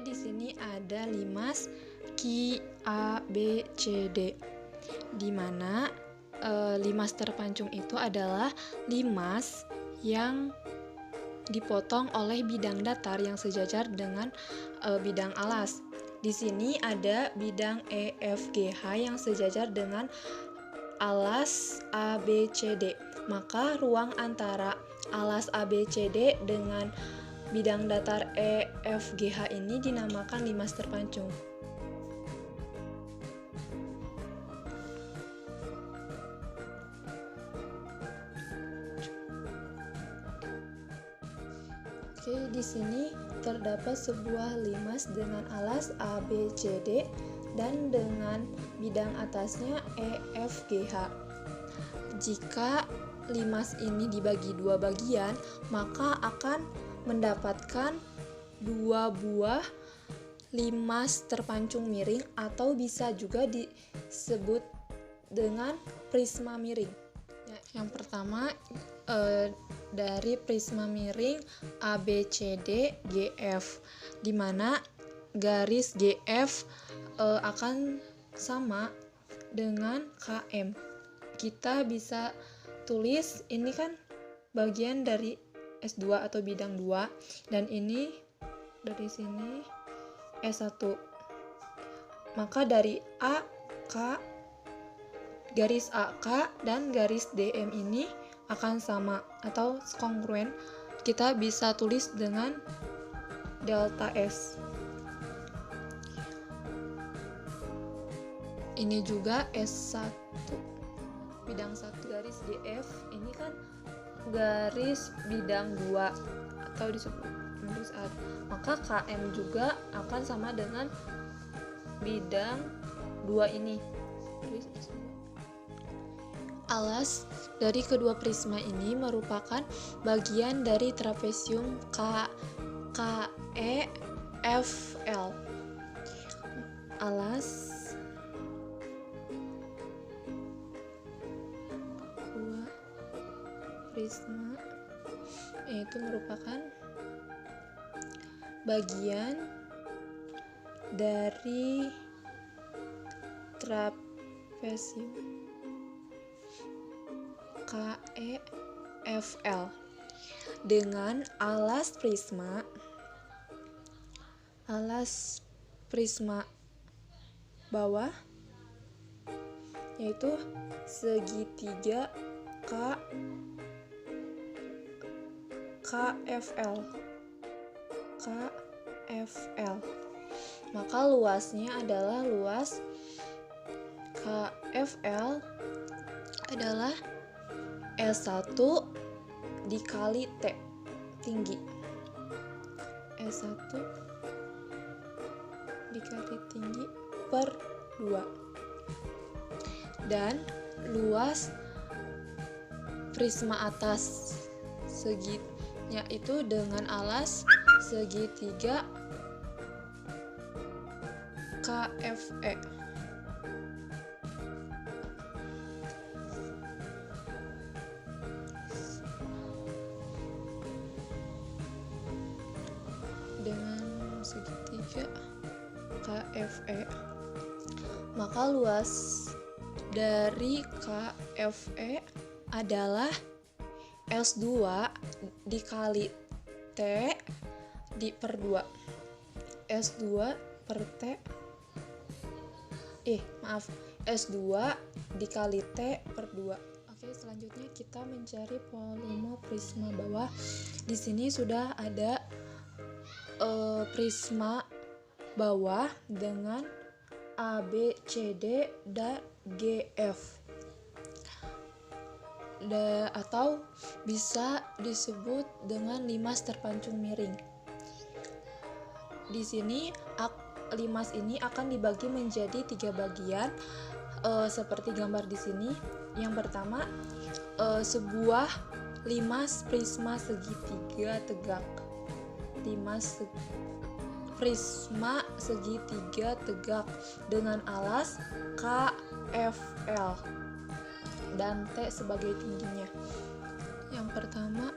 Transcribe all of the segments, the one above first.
di sini ada limas Q, A, B, C, D. Di mana limas terpancung itu adalah limas yang dipotong oleh bidang datar yang sejajar dengan bidang alas. Di sini ada bidang E, F, G, H yang sejajar dengan alas A, B, C, D. Maka ruang antara alas A, B, C, D dengan bidang datar E, F, G, H ini dinamakan limas terpancung. Oke, di sini terdapat sebuah limas dengan alas A, B, C, D dan dengan bidang atasnya E, F, G, H. Jika limas ini dibagi dua bagian, maka akan mendapatkan dua buah limas terpancung miring atau bisa juga disebut dengan prisma miring. Yang pertama dari prisma miring A, B, C, D, G, F, di mana garis GF akan sama dengan KM. Kita bisa tulis ini kan bagian dari S2 atau bidang 2 dan ini dari sini S1. Maka dari A, K, garis AK dan garis DM ini akan sama atau kongruen. Kita bisa tulis dengan delta S. Ini juga S1 bidang 1 garis DF, ini kan garis bidang 2 atau disebut garis A. Maka KM juga akan sama dengan bidang 2 ini. Alas dari kedua prisma ini merupakan bagian dari trapesium KEFL. Alas dua prisma itu merupakan bagian dari trapesium KEFL dengan alas prisma bawah yaitu segitiga KFL. Maka luasnya adalah luas KFL adalah S1 dikali T tinggi. S1 dikali tinggi per 2. Dan luas prisma atas segitiga itu dengan alas segitiga KFE. Dengan segitiga KFE, maka luas dari KFE adalah S2 dikali T per 2. S2 per T S2 dikali T per 2. Oke, selanjutnya kita mencari volume prisma bawah. Di sini sudah ada prisma bawah dengan A, B, C, D, dan GF. Atau bisa disebut dengan limas terpancung miring. Di sini limas ini akan dibagi menjadi 3 bagian seperti gambar di sini. Yang pertama sebuah limas prisma segitiga tegak. Prisma segitiga tegak dengan alas KFL dan T sebagai tingginya. Yang pertama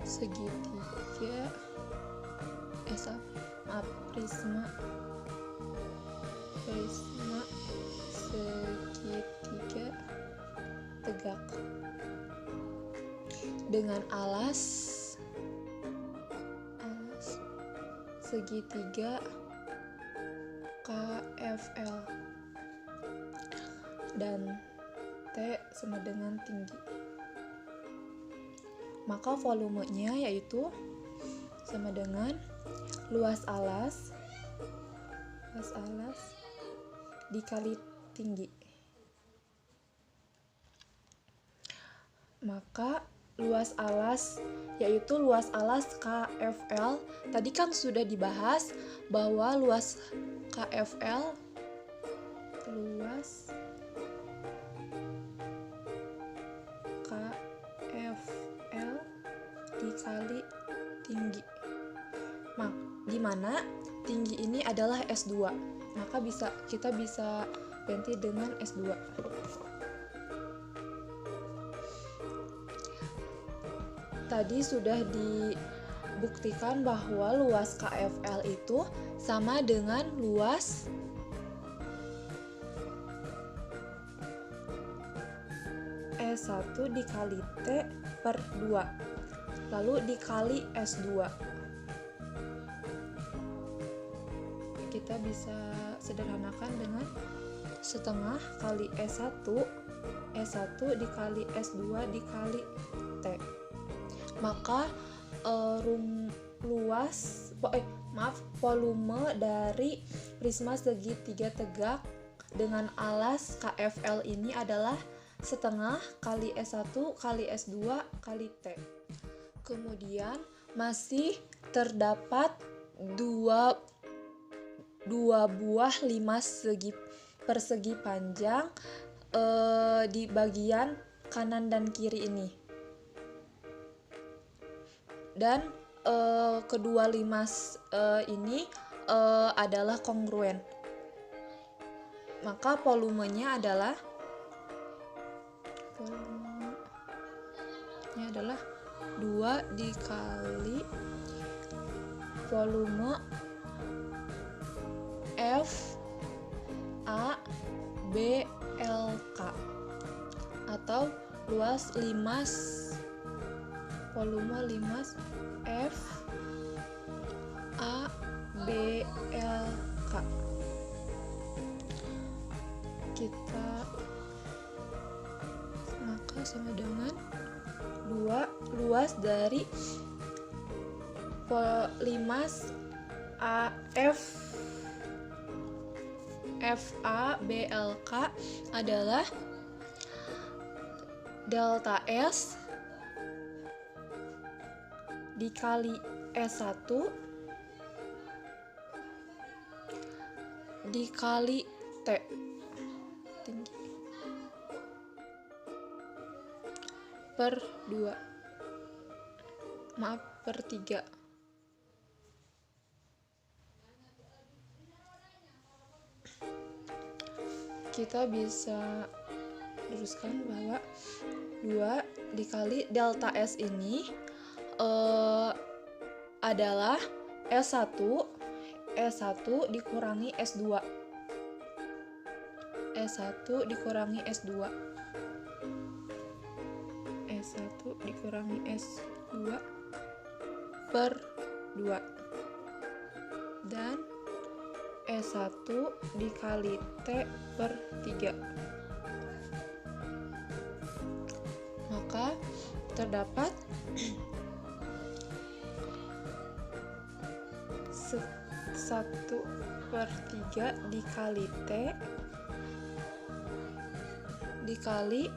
segitiga prisma segitiga tegak dengan alas segitiga KFL dan T sama dengan tinggi. Maka volumenya yaitu sama dengan luas alas dikali tinggi. Maka luas alas yaitu luas alas KFL. Tadi kan sudah dibahas bahwa luas KFL dikali tinggi. Di mana tinggi ini adalah S2. Maka kita bisa ganti dengan S2. Tadi sudah dibuktikan bahwa luas KFL itu sama dengan luas S1 dikali T per 2, lalu dikali S2. Kita bisa sederhanakan dengan setengah kali S1 dikali S2 dikali T. Maka volume dari prisma segitiga tegak dengan alas KFL ini adalah setengah kali S1 kali S2 kali T. Kemudian masih terdapat dua buah limas persegi panjang di bagian kanan dan kiri ini. Dan kedua limas ini adalah kongruen. Maka volumenya adalah 2 dikali volume FABLK atau luas volume limas FABLK. Maka sama dengan 2 luas dari limas FABLK adalah delta S dikali S1 dikali T tinggi per 3. Kita bisa teruskan bahwa 2 dikali delta S ini adalah S1 dikurangi S2 dikurangi S2 dikurangi S2 per 2 dan S1 dikali T per 3. Maka terdapat 1/3 dikali T dikali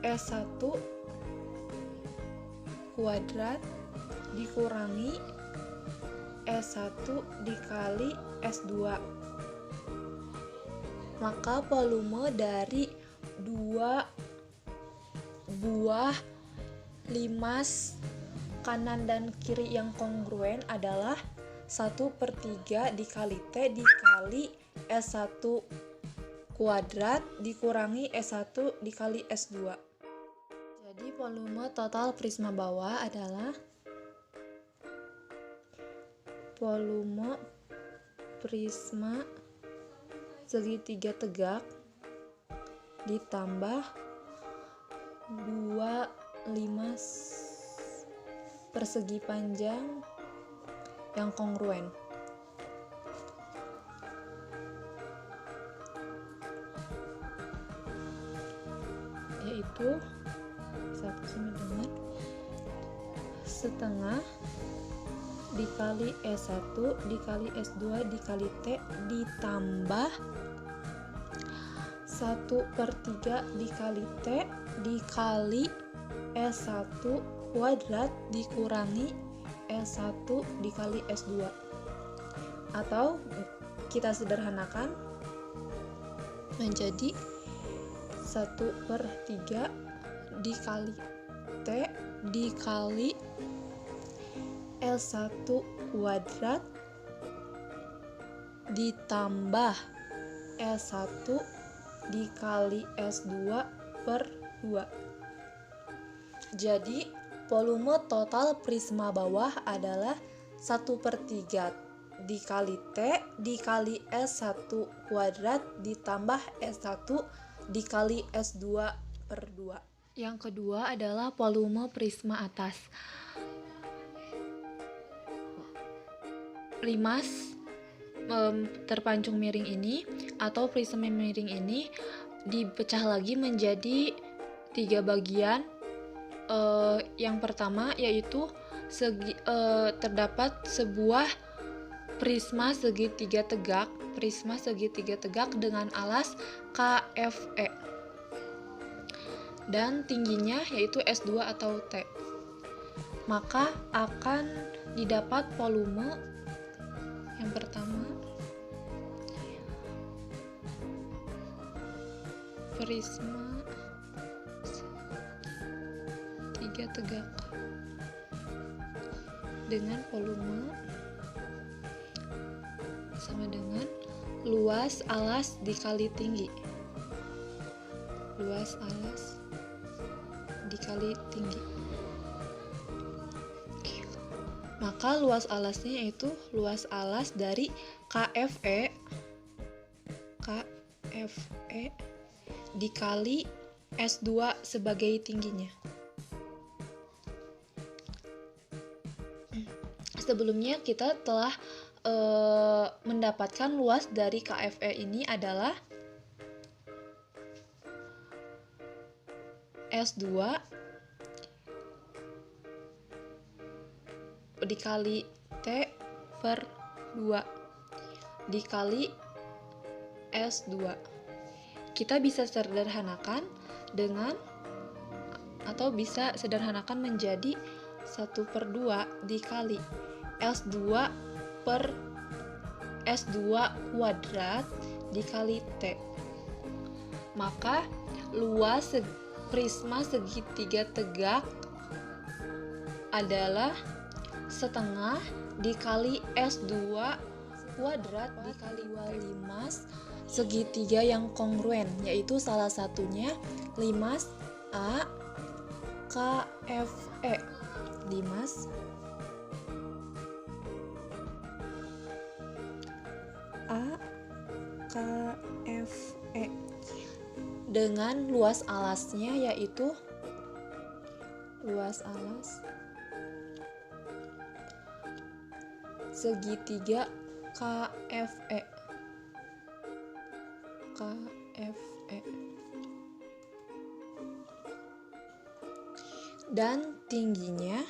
S1 kuadrat dikurangi S1 dikali S2. Maka volume dari 2 buah limas kanan dan kiri yang kongruen adalah 1/3 dikali T dikali S1 kuadrat dikurangi S1 dikali S2. Jadi volume total prisma bawah adalah volume prisma segitiga tegak ditambah 2 limas persegi panjang yang kongruen. Yaitu satu sama dengan setengah dikali S1 dikali S2 dikali T ditambah 1/3 dikali T dikali S1 kuadrat dikurangi S1 dikali S2, atau kita sederhanakan menjadi 1/3 dikali T dikali S1 kuadrat ditambah S1 dikali S2 per 2. Jadi volume total prisma bawah adalah 1/3 dikali T dikali S1 kuadrat ditambah S1 dikali S2 per 2. Yang kedua adalah volume prisma atas. Limas terpancung miring ini atau prisma miring ini dipecah lagi menjadi 3 bagian. Yang pertama yaitu terdapat sebuah prisma segitiga tegak dengan alas KFE dan tingginya yaitu S2 atau T. Maka akan didapat volume yang pertama prisma segitiga tegak dengan volume sama dengan luas alas dikali tinggi. Luas alas dikali tinggi. Maka luas alasnya yaitu luas alas dari KFE dikali S2 sebagai tingginya. Sebelumnya kita telah mendapatkan luas dari KFE ini adalah S2 dikali T per 2 dikali S2. Kita bisa sederhanakan dengan atau bisa sederhanakan menjadi 1/2 dikali S2 per S2 kuadrat dikali T. Maka luas prisma segitiga tegak adalah setengah dikali S2 kuadrat dikali 2 limas segitiga yang kongruen, yaitu salah satunya limas A KFE. Limas A KFE dengan luas alasnya yaitu luas alas segitiga KFE dan tingginya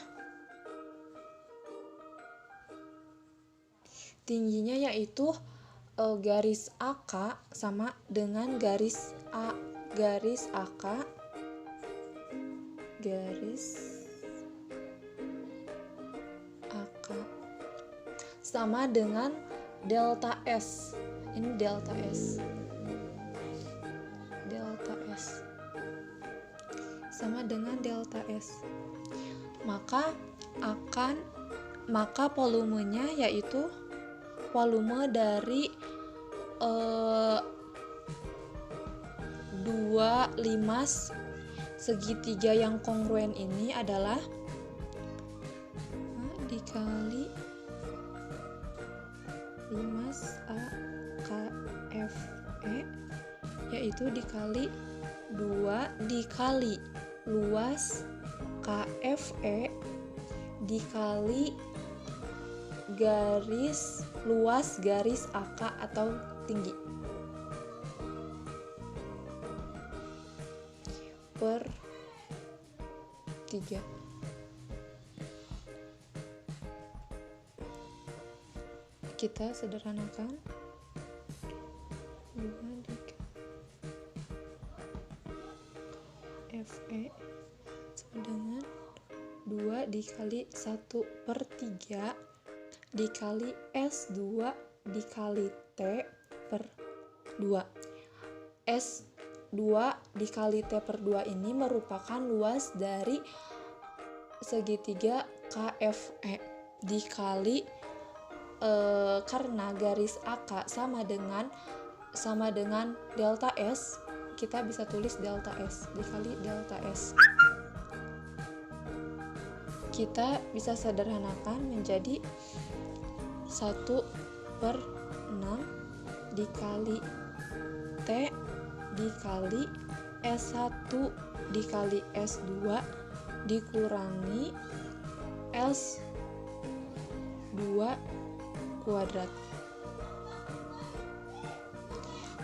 yaitu garis AK sama dengan garis AK sama dengan delta S. Ini delta S sama dengan delta S. Maka volumenya yaitu volume dari 2 limas segitiga yang kongruen ini adalah dikali limas AKFE, yaitu dikali 2 dikali luas KFE dikali luas garis AK atau tinggi per 3. Kita sederhanakan 2 dikali FE sama dengan 2 dikali 1/3 dikali S2 dikali T per 2. S2 dikali T per 2 ini merupakan luas dari segitiga KFE dikali karena garis AK sama dengan delta S, kita bisa tulis delta S dikali delta S. Kita bisa sederhanakan menjadi 1/6 dikali T dikali S1 dikali S2 dikurangi S2 kuadrat.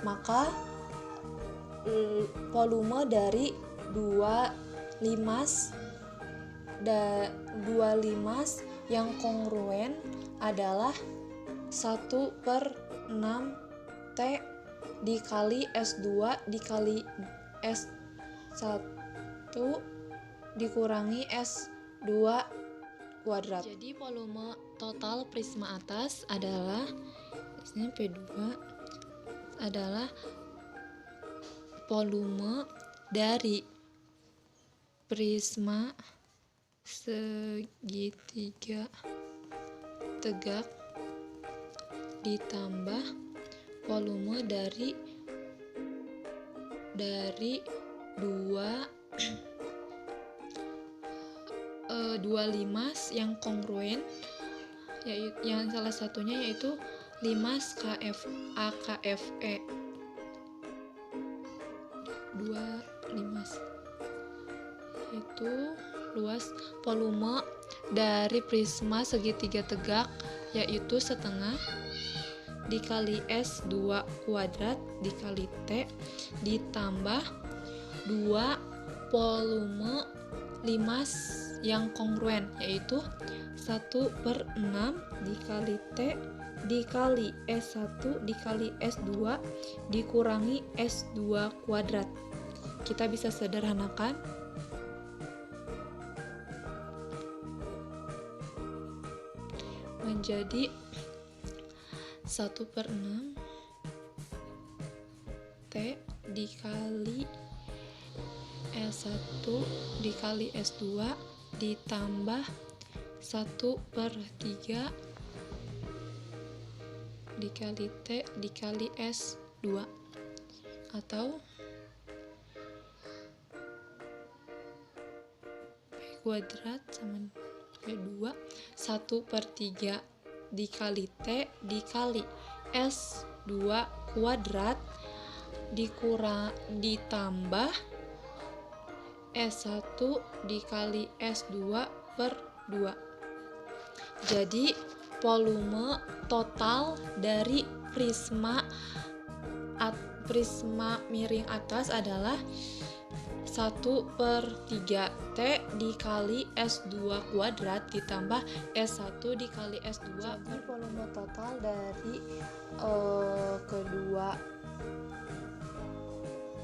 Maka volume dari dua limas yang kongruen adalah 1/6 T dikali S2 dikali S1 dikurangi S2 kuadrat. Jadi volume total prisma atas adalah P2 adalah volume dari prisma segitiga tegak ditambah volume dari dua limas yang kongruen, yang salah satunya yaitu limas AKFE. 2 limas yaitu luas volume dari prisma segitiga tegak yaitu setengah dikali S2 kuadrat dikali T ditambah 2 volume limas yang kongruen yaitu 1/6 dikali T dikali S1 dikali S2 dikurangi S2 kuadrat. Kita bisa sederhanakan menjadi 1/6 T dikali S1 dikali S2 ditambah 1/3 dikali T dikali S2 atau P kuadrat sama P2 1/3 dikali T dikali S2 kuadrat ditambah S1 dikali S2 per 2. Jadi volume total dari prisma miring atas adalah 1/3 T dikali S2 kuadrat ditambah S1 dikali S2. Jadi volume total dari kedua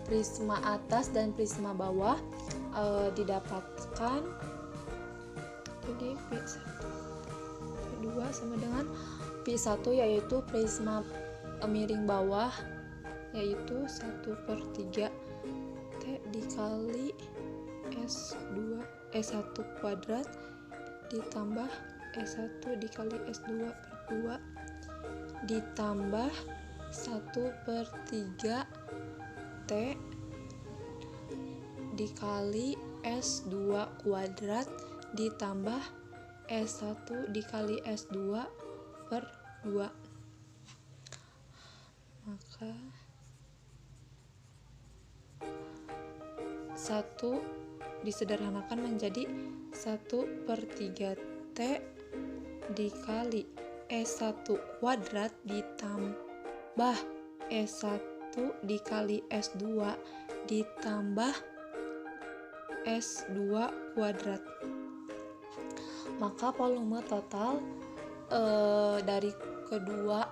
prisma atas dan prisma bawah didapatkan jadi P2 sama dengan P1 yaitu prisma miring bawah yaitu 1/3 T dikali S1 kuadrat ditambah S1 dikali S2 per 2 ditambah 1/3 T dikali S2 kuadrat ditambah S1 dikali S2 per 2. Maka 1 disederhanakan menjadi 1/3 T dikali S1 kuadrat ditambah S1 dikali S2 ditambah S2 kuadrat. Maka volume total dari kedua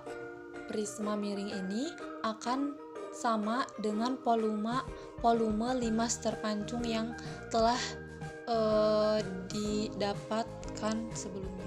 prisma miring ini akan sama dengan volume limas terpancung yang telah didapatkan sebelumnya.